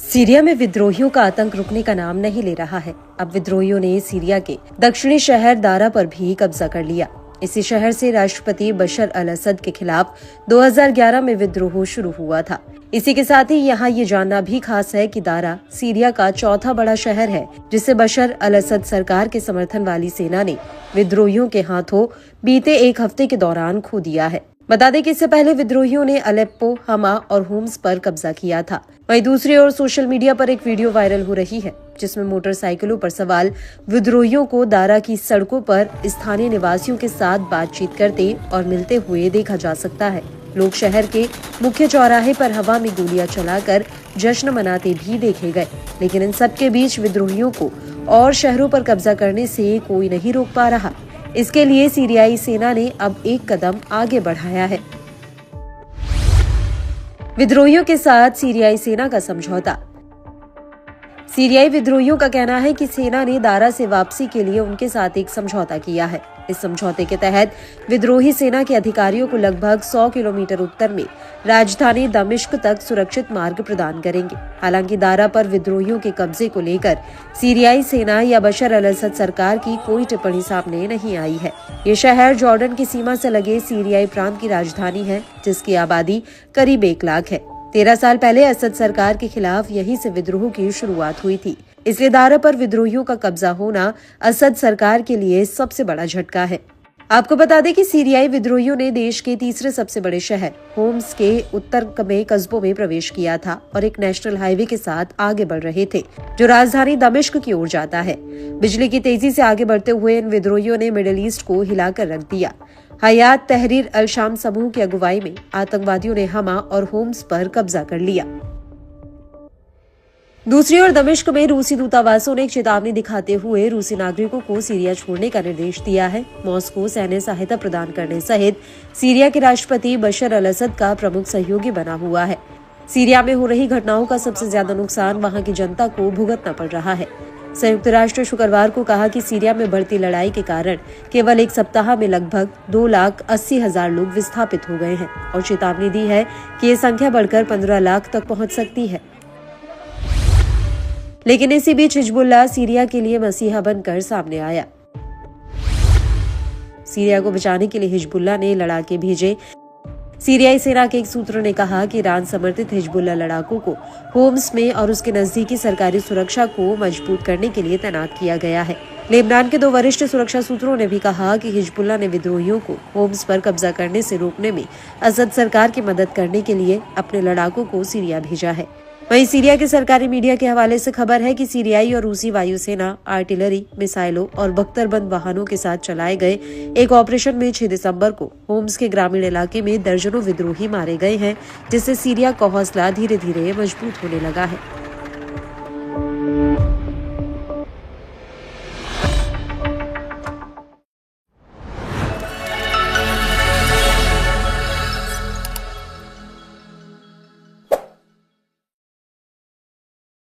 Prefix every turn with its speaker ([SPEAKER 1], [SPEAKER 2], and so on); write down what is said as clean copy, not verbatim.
[SPEAKER 1] Syria में विद्रोहियों का आतंक रुकने का नाम नहीं ले रहा है। अब विद्रोहियों ने सीरिया के दक्षिणी शहर दारा पर भी कब्जा कर लिया। इसी शहर से राष्ट्रपति बशर अल असद के खिलाफ 2011 में विद्रोह शुरू हुआ था। इसी के साथ ही यहाँ ये जानना भी खास है कि दारा सीरिया का चौथा बड़ा शहर है, जिसे बशर अल असद सरकार के समर्थन वाली सेना ने विद्रोहियों के हाथों बीते एक हफ्ते के दौरान खो दिया है। बता दें कि इससे पहले विद्रोहियों ने अलेप्पो, हमा और होम्स पर कब्जा किया था। वहीं दूसरी ओर सोशल मीडिया पर एक वीडियो वायरल हो रही है, जिसमें मोटरसाइकिलों पर सवार विद्रोहियों को दारा की सड़कों पर स्थानीय निवासियों के साथ बातचीत करते और मिलते हुए देखा जा सकता है। लोग शहर के मुख्य चौराहे पर हवा में गोलियां चलाकर जश्न मनाते भी देखे गए, लेकिन इन सबके बीच विद्रोहियों को और शहरों पर कब्जा करने से कोई नहीं रोक पा रहा। इसके लिए सीरियाई सेना ने अब एक कदम आगे बढ़ाया है। विद्रोहियों के साथ सीरियाई सेना का समझौता। सीरियाई विद्रोहियों का कहना है कि सेना ने दारा से वापसी के लिए उनके साथ एक समझौता किया है। इस समझौते के तहत विद्रोही सेना के अधिकारियों को लगभग 100 किलोमीटर उत्तर में राजधानी दमिश्क तक सुरक्षित मार्ग प्रदान करेंगे। हालांकि दारा पर विद्रोहियों के कब्जे को लेकर सीरियाई सेना या बशर अल असद सरकार की कोई टिप्पणी सामने नहीं आई है। ये शहर जॉर्डन की सीमा से लगे सीरियाई प्रांत की राजधानी है, जिसकी आबादी करीब 1 लाख है। 13 साल पहले असद सरकार के खिलाफ यहीं से विद्रोह की शुरुआत हुई थी। इसलिए दारा पर विद्रोहियों का कब्जा होना असद सरकार के लिए सबसे बड़ा झटका है। आपको बता दें कि सीरियाई विद्रोहियों ने देश के तीसरे सबसे बड़े शहर होम्स के उत्तर में कस्बों में प्रवेश किया था और एक नेशनल हाईवे के साथ आगे बढ़ रहे थे, जो राजधानी दमिश्क की ओर जाता है। बिजली की तेजी से आगे बढ़ते हुए इन विद्रोहियों ने मिडिल ईस्ट को हिलाकर रख दिया। हयात तहरीर अल शाम समूह की अगुवाई में आतंकवादियों ने हमा और होम्स पर कब्जा कर लिया। दूसरी ओर दमिश्क में रूसी दूतावासों ने एक चेतावनी दिखाते हुए रूसी नागरिकों को सीरिया छोड़ने का निर्देश दिया है। मॉस्को सैन्य सहायता प्रदान करने सहित सीरिया के राष्ट्रपति बशर अल असद का प्रमुख सहयोगी बना हुआ है। सीरिया में हो रही घटनाओं का सबसे ज्यादा नुकसान वहां की जनता को भुगतना पड़ रहा है। संयुक्त राष्ट्र शुक्रवार को कहा कि सीरिया में बढ़ती लड़ाई के कारण केवल एक सप्ताह में लगभग 2,80,000 लोग विस्थापित हो गए हैं और चेतावनी दी है कि ये संख्या बढ़कर 15 लाख तक पहुंच सकती है। लेकिन इसी बीच हिजबुल्लाह सीरिया के लिए मसीहा बनकर सामने आया। सीरिया को बचाने के लिए हिजबुल्लाह ने लड़ाके भेजे। सीरियाई सेना के एक सूत्र ने कहा कि ईरान समर्थित हिजबुल्लाह लड़ाकों को होम्स में और उसके नजदीकी सरकारी सुरक्षा को मजबूत करने के लिए तैनात किया गया है। लेबनान के 2 वरिष्ठ सुरक्षा सूत्रों ने भी कहा कि हिजबुल्लाह ने विद्रोहियों को होम्स पर कब्जा करने से रोकने में असद सरकार की मदद करने के लिए अपने लड़ाकों को सीरिया भेजा है। वहीं सीरिया के सरकारी मीडिया के हवाले से खबर है कि सीरियाई और रूसी वायुसेना आर्टिलरी, मिसाइलों और बख्तरबंद वाहनों के साथ चलाए गए एक ऑपरेशन में 6 दिसंबर को होम्स के ग्रामीण इलाके में दर्जनों विद्रोही मारे गए हैं, जिससे सीरिया का हौसला धीरे धीरे मजबूत होने लगा है।